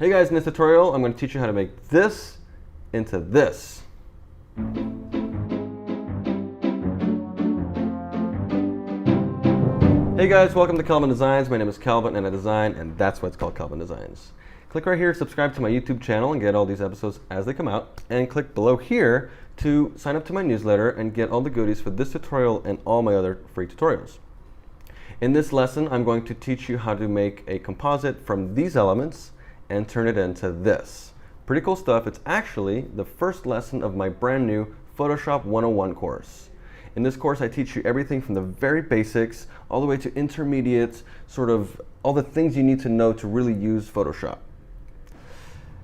Hey guys, in this tutorial I'm going to teach you how to make this into this. Hey guys, welcome to Kelvin Designs. My name is Kelvin and I design, and that's why it's called Kelvin Designs. Click right here to subscribe to my YouTube channel and get all these episodes as they come out, and click below here to sign up to my newsletter and get all the goodies for this tutorial and all my other free tutorials. In this lesson I'm going to teach you how to make a composite from these elements and turn it into this. Pretty cool stuff. It's actually the first lesson of my brand new Photoshop 101 course. In this course I teach you everything from the very basics all the way to intermediate, sort of all the things you need to know to really use Photoshop.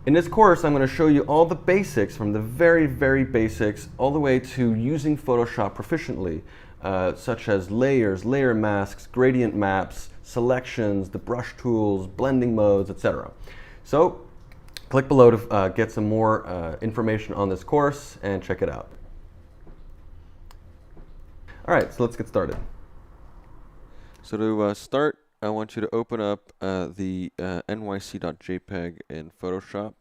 In this course I'm going to show you all the basics, from the very basics all the way to using Photoshop proficiently, such as layers, layer masks, gradient maps, selections, the brush tools, blending modes, etc. So click below to get some more information on this course and check it out. Alright, so let's get started. So to start, I want you to open up the nyc.jpg in Photoshop.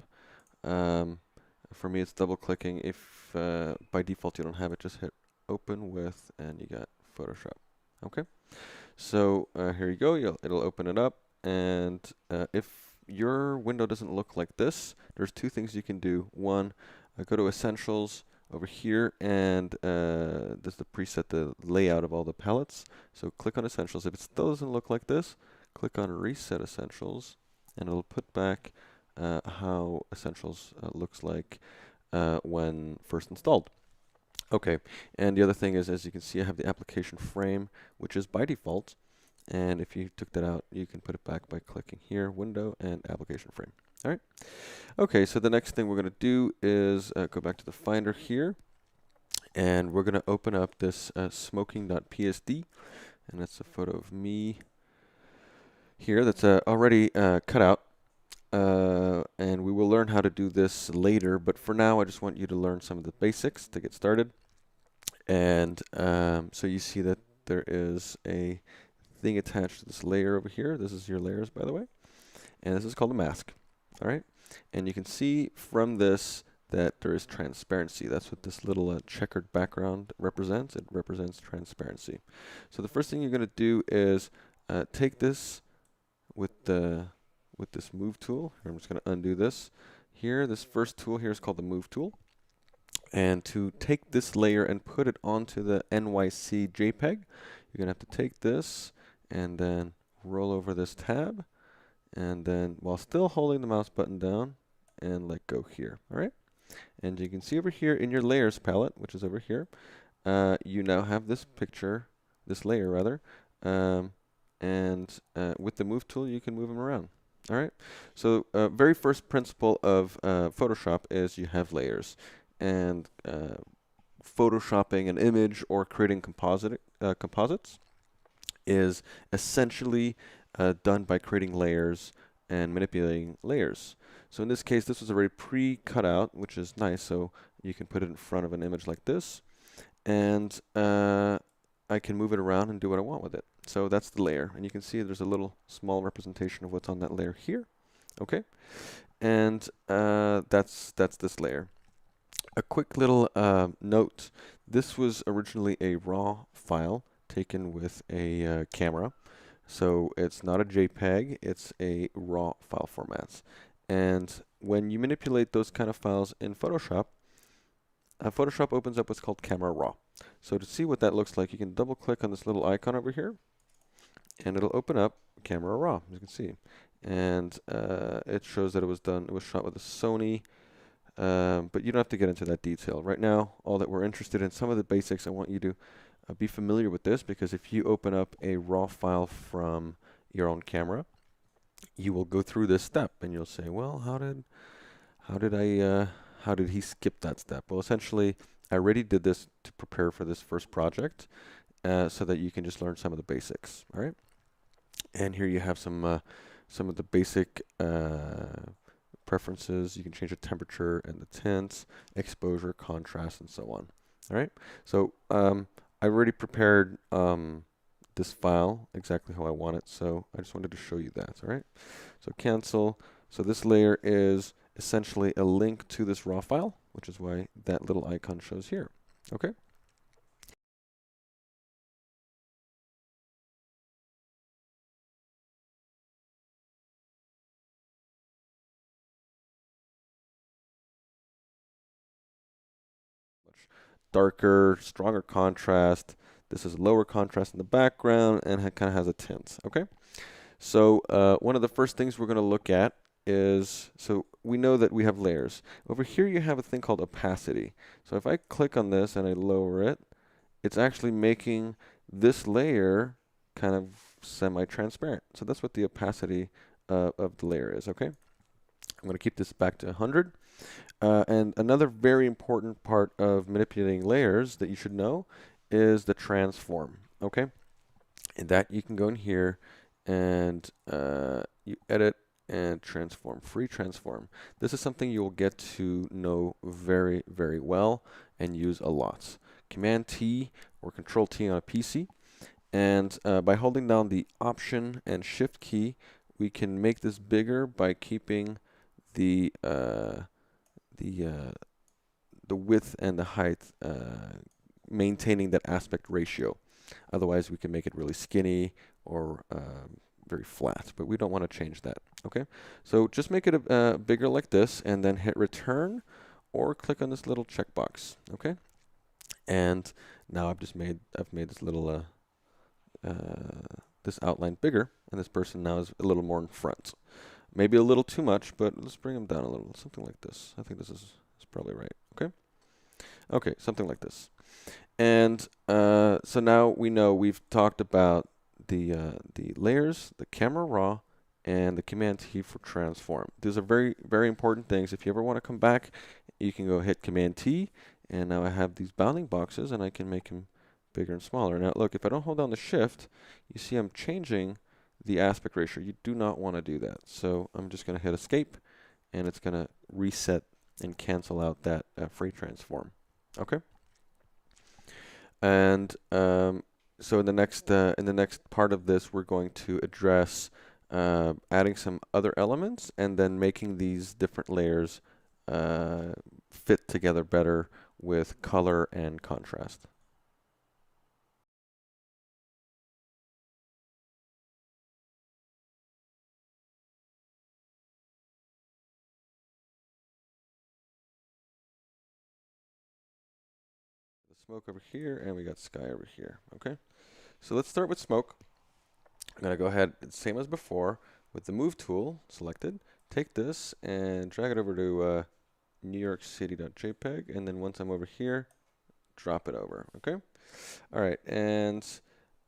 For me it's double clicking. If by default you don't have it, just hit open with and you got Photoshop. Okay, so here you go. It'll open it up, and if your window doesn't look like this, there's two things you can do. One, go to Essentials over here, and there's the preset, the layout of all the palettes. So click on Essentials. If it still doesn't look like this, click on Reset Essentials, and it'll put back how Essentials looks like when first installed. Okay, and the other thing is, as you can see, I have the application frame, which is by default. And if you took that out, you can put it back by clicking here, Window, and Application Frame. All right. Okay, so the next thing we're going to do is go back to the Finder here, and we're going to open up this smoking.psd, and that's a photo of me here that's already cut out. And we will learn how to do this later, but for now I just want you to learn some of the basics to get started. And so you see that there is a thing attached to this layer over here. This is your layers, by the way, and this is called a mask. All right, and you can see from this that there is transparency. That's what this little checkered background represents. It represents transparency. So the first thing you're going to do is take this with this move tool. I'm just going to undo this here. This first tool here is called the move tool. And to take this layer and put it onto the NYC JPEG, you're going to have to take this and then roll over this tab, and then while still holding the mouse button down, and let go here. All right. And you can see over here in your layers palette, which is over here, you now have this picture, this layer rather, and with the move tool you can move them around. All right. So very first principle of Photoshop is you have layers, and photoshopping an image or creating composites is essentially done by creating layers and manipulating layers. So in this case, this was already pre-cut out, which is nice. So you can put it in front of an image like this, and I can move it around and do what I want with it. So that's the layer, and you can see there's a little small representation of what's on that layer here. Okay, and that's this layer. A quick little note: this was originally a raw file taken with a camera, so it's not a JPEG, it's a raw file format. And when you manipulate those kind of files in Photoshop, Photoshop opens up what's called Camera Raw. So to see what that looks like, you can double click on this little icon over here, and it'll open up Camera Raw, as you can see. And it shows that it was shot with a Sony, but you don't have to get into that detail. Right now, all that we're interested in, some of the basics, I want you to be familiar with this, because if you open up a raw file from your own camera, you will go through this step and you'll say, well, how did he skip that step? Well, essentially, I already did this to prepare for this first project, so that you can just learn some of the basics. All right, and here you have some of the basic preferences. You can change the temperature and the tints, exposure, contrast, and so on. All right, so I've already prepared this file exactly how I want it, so I just wanted to show you that. All right, so cancel, So this layer is essentially a link to this raw file, which is why that little icon shows here. Okay. Much darker, stronger contrast. This is lower contrast in the background and kind of has a tint. Okay. So one of the first things we're going to look at is, so we know that we have layers. Over here you have a thing called opacity. So if I click on this and I lower it, it's actually making this layer kind of semi-transparent. So that's what the opacity of the layer is, okay? I'm going to keep this back to 100. And another very important part of manipulating layers that you should know is the transform, okay? And that you can go in here and you edit and transform, free transform. This is something you will get to know very, very well and use a lot. Command T or Control T on a PC, and by holding down the Option and Shift key, we can make this bigger by keeping the width and the height, maintaining that aspect ratio. Otherwise, we can make it really skinny or very flat, but we don't want to change that. Okay, so just make it bigger like this, and then hit Return, or click on this little checkbox. Okay, and now I've made this little this outline bigger, and this person now is a little more in front. Maybe a little too much, but let's bring them down a little, something like this. I think this is probably right. Okay. Okay, something like this. And so now we know we've talked about the layers, the camera raw, and the Command T for transform. These are very, very important things. If you ever want to come back, you can go hit Command T, and now I have these bounding boxes, and I can make them bigger and smaller. Now look, if I don't hold down the Shift, you see I'm changing the aspect ratio. You do not want to do that. So I'm just going to hit Escape, and it's going to reset and cancel out that free transform. Okay. And so in the next part of this, we're going to address adding some other elements and then making these different layers fit together better with color and contrast. The smoke over here, and we got sky over here. Okay, so let's start with smoke. I'm going to go ahead, same as before, with the Move tool selected. Take this and drag it over to New York City.jpg, and then once I'm over here, drop it over. Okay. All right, and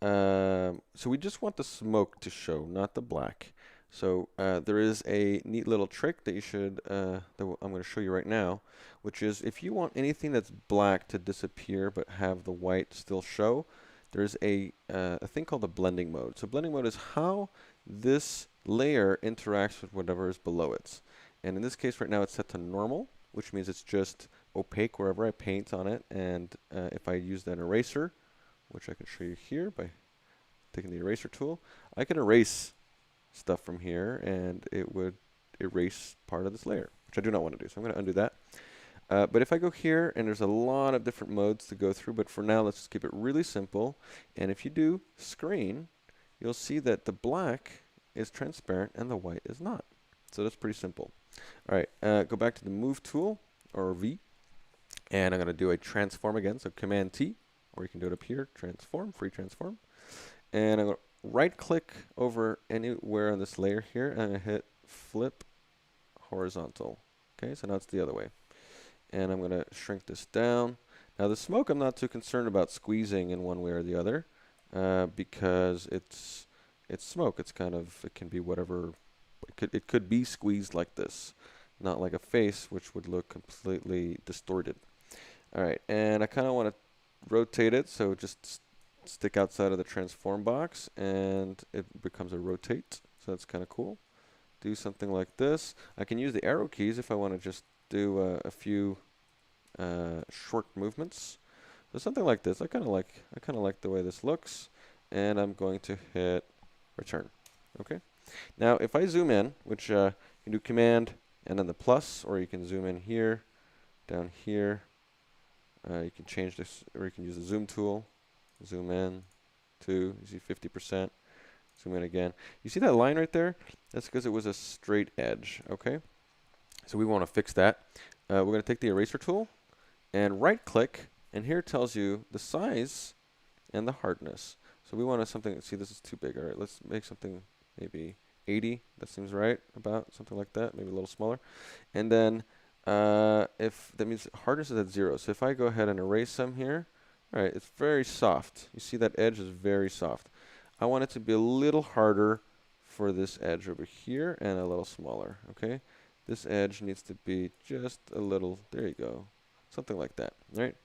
so we just want the smoke to show, not the black. So there is a neat little trick that you should that I'm going to show you right now, which is if you want anything that's black to disappear but have the white still show, there's a thing called the blending mode. So blending mode is how this layer interacts with whatever is below it. And in this case right now it's set to normal, which means it's just opaque wherever I paint on it. And if I use an eraser, which I can show you here by taking the eraser tool, I can erase stuff from here and it would erase part of this layer, which I do not want to do. So I'm going to undo that. But if I go here, and there's a lot of different modes to go through, but for now let's just keep it really simple. And if you do screen, you'll see that the black is transparent and the white is not. So that's pretty simple. All right, go back to the Move tool, or V, and I'm going to do a transform again. So Command T, or you can do it up here, transform, free transform. And I'm going to right click over anywhere on this layer here, and I'm going to hit flip horizontal. Okay, so now it's the other way. And I'm going to shrink this down. Now the smoke I'm not too concerned about squeezing in one way or the other because it's smoke. It's kind of, it can be whatever, it could be squeezed like this, not like a face, which would look completely distorted. All right, and I kind of want to rotate it, so just stick outside of the transform box, and it becomes a rotate. So that's kind of cool. Do something like this. I can use the arrow keys if I want to just do a few short movements. So something like this. I kind of like the way this looks, and I'm going to hit return. Okay. Now, if I zoom in, which you can do Command and then the plus, or you can zoom in here, down here. You can change this, or you can use the zoom tool. Zoom in, you see 50%. Zoom in again. You see that line right there? That's because it was a straight edge, okay? So we want to fix that. We're going to take the eraser tool and right click, and here it tells you the size and the hardness. So we want something, see this is too big. All right, let's make something maybe 80. That seems right, about something like that, maybe a little smaller. And then if that means hardness is at 0. So if I go ahead and erase some here, all right, it's very soft. You see that edge is very soft. I want it to be a little harder for this edge over here and a little smaller, okay? This edge needs to be just a little, there you go, something like that, right?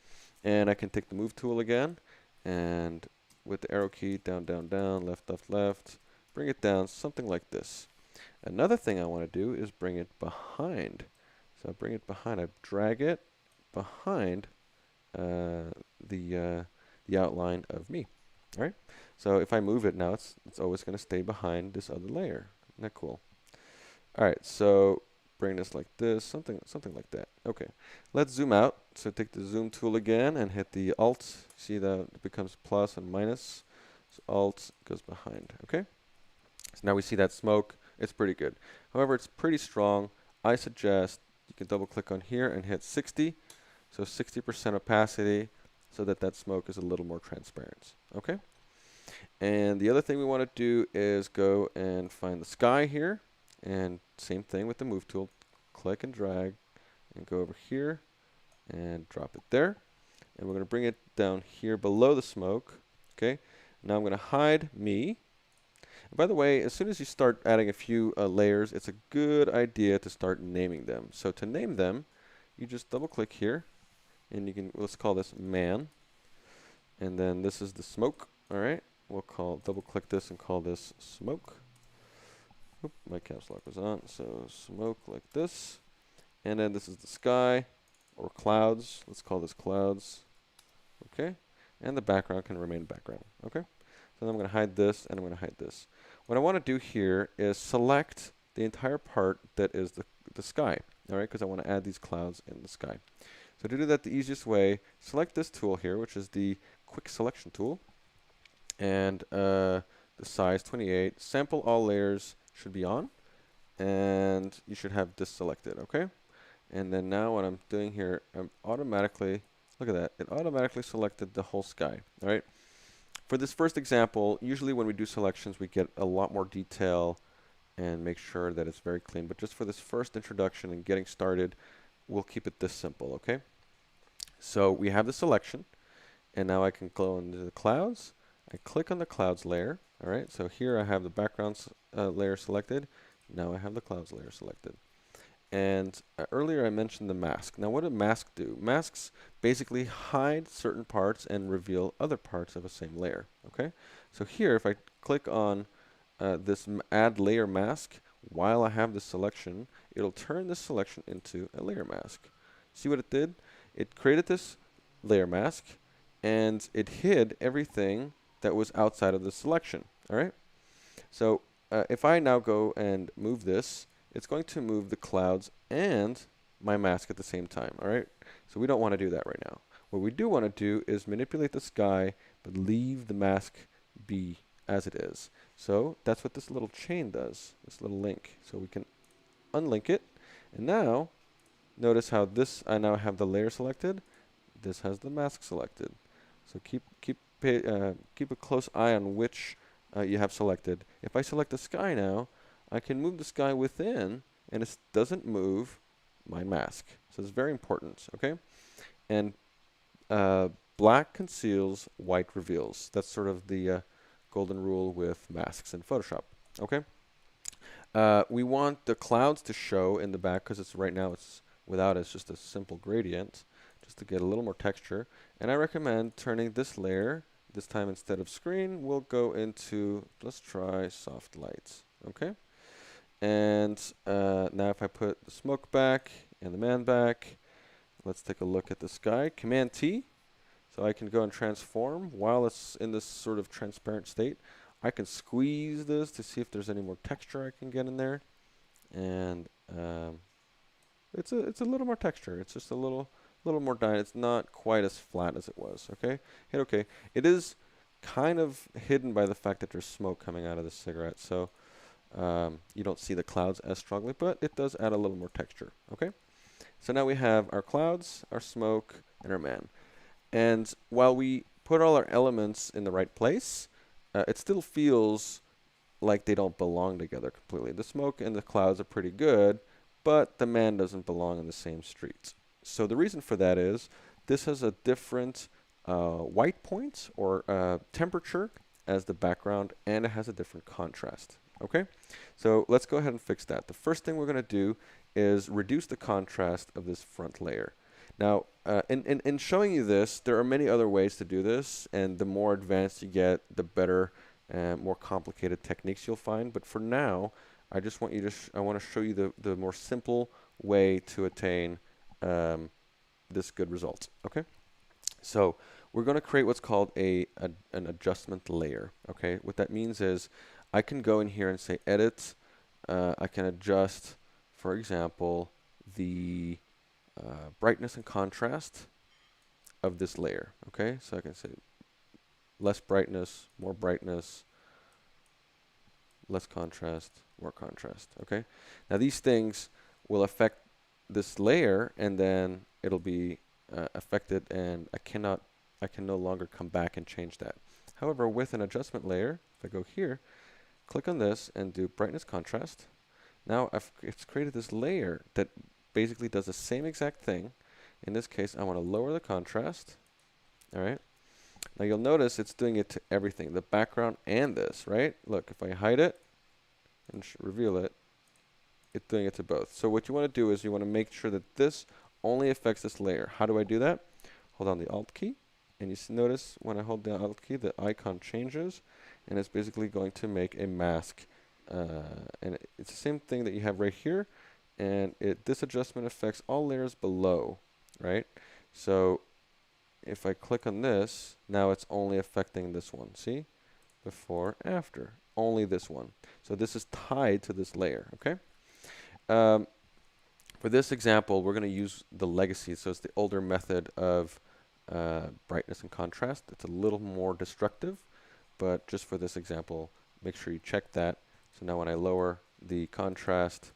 And I can take the move tool again, and with the arrow key, down, down, down, left, left, left, bring it down, something like this. Another thing I want to do is bring it behind. So I bring it behind, I drag it behind the outline of me. All right. So if I move it now, it's always going to stay behind this other layer. Isn't that cool? All right. So bring this like this, something like that. Okay. Let's zoom out. So take the zoom tool again and hit the Alt. See that it becomes plus and minus. So Alt goes behind. Okay. So now we see that smoke. It's pretty good. However, it's pretty strong. I suggest you can double click on here and hit 60. So 60% opacity so that that smoke is a little more transparent. Okay. And the other thing we want to do is go and find the sky here. And same thing with the move tool. Click and drag and go over here and drop it there. And we're going to bring it down here below the smoke. Okay. Now I'm going to hide me. And by the way, as soon as you start adding a few layers, it's a good idea to start naming them. So to name them, you just double click here. And you can, let's call this man. And then this is the smoke. All right. We'll double click this and call this smoke. Oop, my caps lock was on. So smoke like this. And then this is the sky or clouds. Let's call this clouds. Okay. And the background can remain background. Okay. So then I'm going to hide this and I'm going to hide this. What I want to do here is select the entire part that is the sky. All right. Because I want to add these clouds in the sky. So to do that the easiest way, select this tool here, which is the quick selection tool. And the size 28. Sample all layers should be on. And you should have this selected, okay? And then now what I'm doing here, I'm automatically, look at that, it automatically selected the whole sky, all right? For this first example, usually when we do selections, we get a lot more detail and make sure that it's very clean. But just for this first introduction and getting started, we'll keep it this simple, okay? So we have the selection, and now I can go into the clouds. I click on the clouds layer, all right? So here I have the background layer selected. Now I have the clouds layer selected. And earlier I mentioned the mask. Now what do masks do? Masks basically hide certain parts and reveal other parts of a same layer, okay? So here if I click on this add layer mask while I have this selection, it'll turn this selection into a layer mask. See what it did? It created this layer mask and it hid everything that was outside of the selection, all right? So if I now go and move this, it's going to move the clouds and my mask at the same time, all right? So we don't want to do that right now. What we do want to do is manipulate the sky, but leave the mask be as it is. So that's what this little chain does, this little link. So we can unlink it, and now notice how this, I now have the layer selected, this has the mask selected. So keep a close eye on which you have selected. If I select the sky now, I can move the sky within, and it doesn't move my mask. So it's very important, okay? And black conceals, white reveals. That's sort of the golden rule with masks in Photoshop, okay? We want the clouds to show in the back because it's right now it's without it's just a simple gradient, just to get a little more texture. And I recommend turning this layer. This time instead of screen, we'll go into, let's try soft lights, okay? And now if I put the smoke back and the man back, let's take a look at the sky. Command T, so I can go and transform while it's in this sort of transparent state. I can squeeze this to see if there's any more texture I can get in there. And it's a little more texture. It's just a little more it's not quite as flat as it was. Okay, hit OK. It is kind of hidden by the fact that there's smoke coming out of the cigarette, so you don't see the clouds as strongly, but it does add a little more texture. Okay, so now we have our clouds, our smoke, and our man. And while we put all our elements in the right place, it still feels like they don't belong together completely. The smoke and the clouds are pretty good, but the man doesn't belong in the same streets. So the reason for that is this has a different white point or temperature as the background, and it has a different contrast. Okay, so let's go ahead and fix that. The first thing we're going to do is reduce the contrast of this front layer. Now, in showing you this, there are many other ways to do this, and the more advanced you get, the better and more complicated techniques you'll find. But for now, I just want you to I want to show you the more simple way to attain this good result. Okay, so we're going to create what's called an adjustment layer. Okay, what that means is I can go in here and say edit. I can adjust, for example, the brightness and contrast of this layer. Okay, so I can say less brightness, less contrast, more contrast. Okay, now these things will affect this layer, and then it'll be affected, and I can no longer come back and change that. However, with an adjustment layer, if I go here, click on this and do brightness contrast, now it's created this layer that basically does the same exact thing. In this case, I want to lower the contrast. All right. Now you'll notice it's doing it to everything, the background and this, right? Look, if I hide it and reveal it, it's doing it to both. So what you want to do is you want to make sure that this only affects this layer. How do I do that? Hold down the Alt key, and you notice when I hold down Alt key, the icon changes, and it's basically going to make a mask. And it's the same thing that you have right here, and this adjustment affects all layers below, right? So if I click on this, now it's only affecting this one. See? Before, after. Only this one. So this is tied to this layer, okay? For this example, we're going to use the legacy. So it's the older method of brightness and contrast. It's a little more destructive, but just for this example, make sure you check that. So now when I lower the contrast,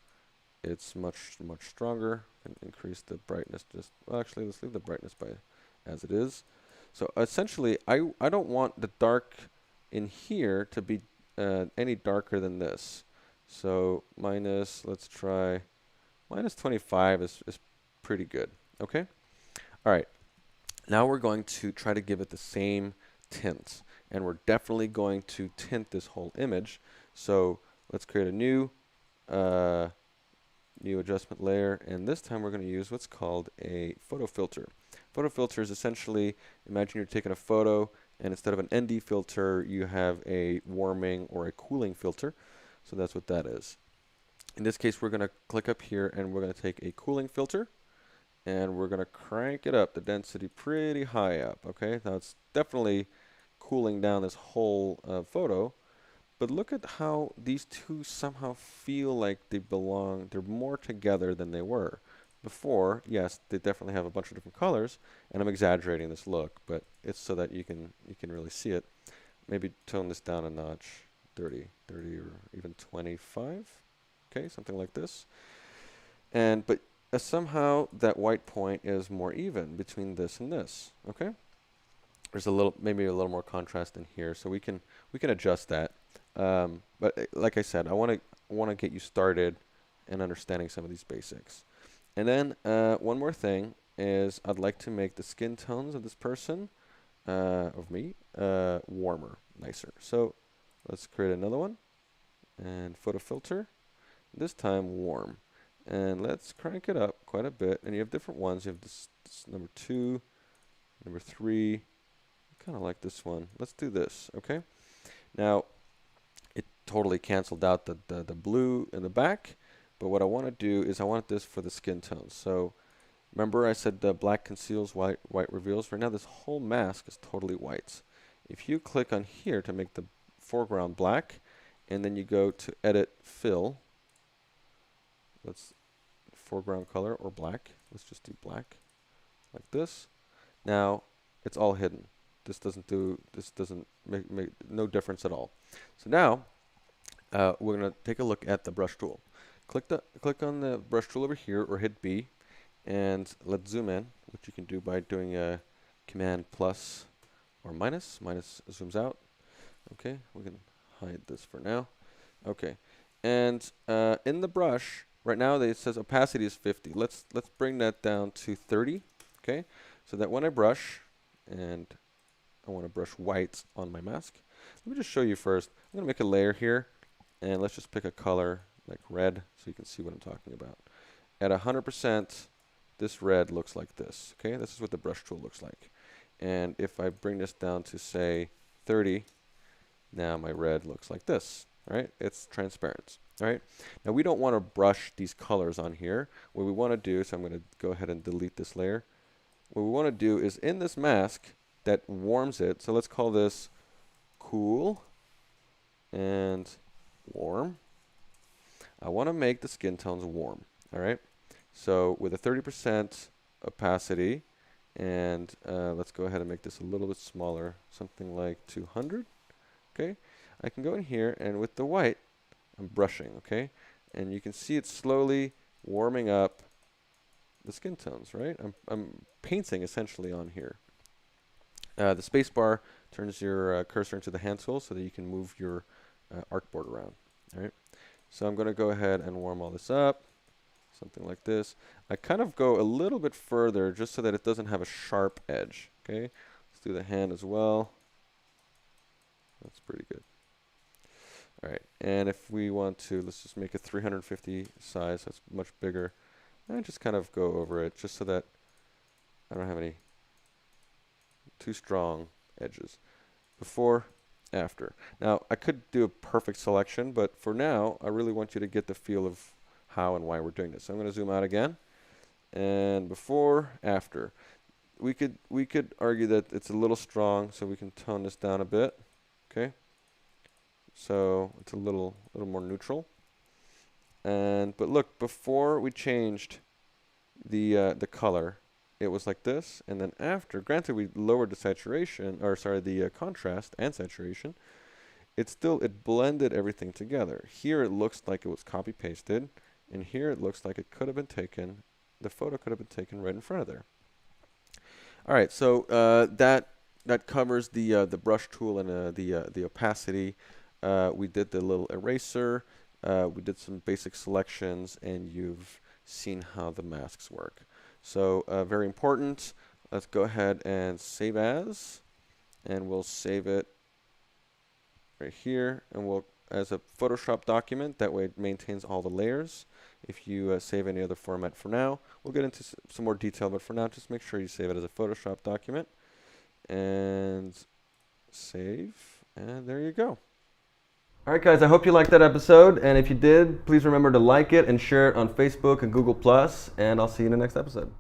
it's much stronger. And increase the brightness. Well, actually, let's leave the brightness as it is. So essentially, I don't want the dark in here to be any darker than this. So let's try minus 25 is pretty good. Okay. All right. Now we're going to try to give it the same tint, and we're definitely going to tint this whole image. So let's create a new adjustment layer, and this time we're going to use what's called a photo filter. Photo filter is essentially, imagine you're taking a photo, and instead of an ND filter, you have a warming or a cooling filter. So that's what that is. In this case, we're going to click up here, and we're going to take a cooling filter, and we're going to crank it up, the density pretty high up. Okay, now it's definitely cooling down this whole photo. But look at how these two somehow feel like they belong. They're more together than they were before. Yes, they definitely have a bunch of different colors, and I'm exaggerating this look, but it's so that you can really see it. Maybe tone this down a notch, 30 or even 25. Okay, something like this. But somehow that white point is more even between this and this. Okay, there's maybe a little more contrast in here, so we can adjust that. But like I said, I want to get you started in understanding some of these basics. And then one more thing is I'd like to make the skin tones of this person, of me, warmer, nicer. So let's create another one and photo filter. This time warm. And let's crank it up quite a bit. And you have different ones. You have this number 2, number 3. Kind of like this one. Let's do this, okay? Now, it totally canceled out the blue in the back, but what I want to do is I want this for the skin tones. So remember I said black conceals, white reveals. Right now this whole mask is totally white. If you click on here to make the foreground black, and then you go to edit fill, let's foreground color or black. Let's just do black like this. Now it's all hidden. This doesn't make no difference at all. So now we're going to take a look at the brush tool. Click on the brush tool over here, or hit B, and let's zoom in, which you can do by doing a command plus or minus. Minus zooms out. Okay, we can hide this for now. Okay, and in the brush right now it says opacity is 50. Let's bring that down to 30. Okay, so that when I brush, and I want to brush white on my mask. Let me just show you first. I'm going to make a layer here, and let's just pick a color like red so you can see what I'm talking about. At 100%, this red looks like this. Okay, this is what the brush tool looks like. And if I bring this down to, say, 30, now my red looks like this. Right? It's transparent. All right? Now we don't want to brush these colors on here. What we want to do, so I'm going to go ahead and delete this layer. What we want to do is in this mask that warms it, so let's call this cool and warm. I want to make the skin tones warm. All right? So with a 30% opacity, and let's go ahead and make this a little bit smaller, something like 200. Okay? I can go in here, and with the white, I'm brushing, okay? And you can see it slowly warming up the skin tones, right? I'm painting essentially on here. The space bar turns your cursor into the hand tool so that you can move your artboard around, all right? So I'm going to go ahead and warm all this up, something like this. I kind of go a little bit further just so that it doesn't have a sharp edge, okay? Let's do the hand as well. That's pretty good. All right, and if we want to, let's just make it 350 size. That's much bigger. And just kind of go over it just so that I don't have any too strong edges. Before, after. Now, I could do a perfect selection, but for now, I really want you to get the feel of how and why we're doing this. So I'm going to zoom out again. And before, after. We could argue that it's a little strong, so we can tone this down a bit. Okay? So it's a little more neutral. But look, before we changed the color, it was like this, and then after, granted we lowered the saturation, or sorry, the contrast and saturation, it blended everything together. Here it looks like it was copy pasted, and here it looks like it could have been taken, the photo could have been taken right in front of there. All right, so that covers the brush tool and the opacity. We did the little eraser. We did some basic selections, and you've seen how the masks work. So very important. Let's go ahead and save as, and we'll save it right here, and we'll as a Photoshop document. That way it maintains all the layers. If you save any other format for now, we'll get into some more detail, but for now just make sure you save it as a Photoshop document, and save, and there you go. All right, guys, I hope you liked that episode, and if you did, please remember to like it and share it on Facebook and Google+, and I'll see you in the next episode.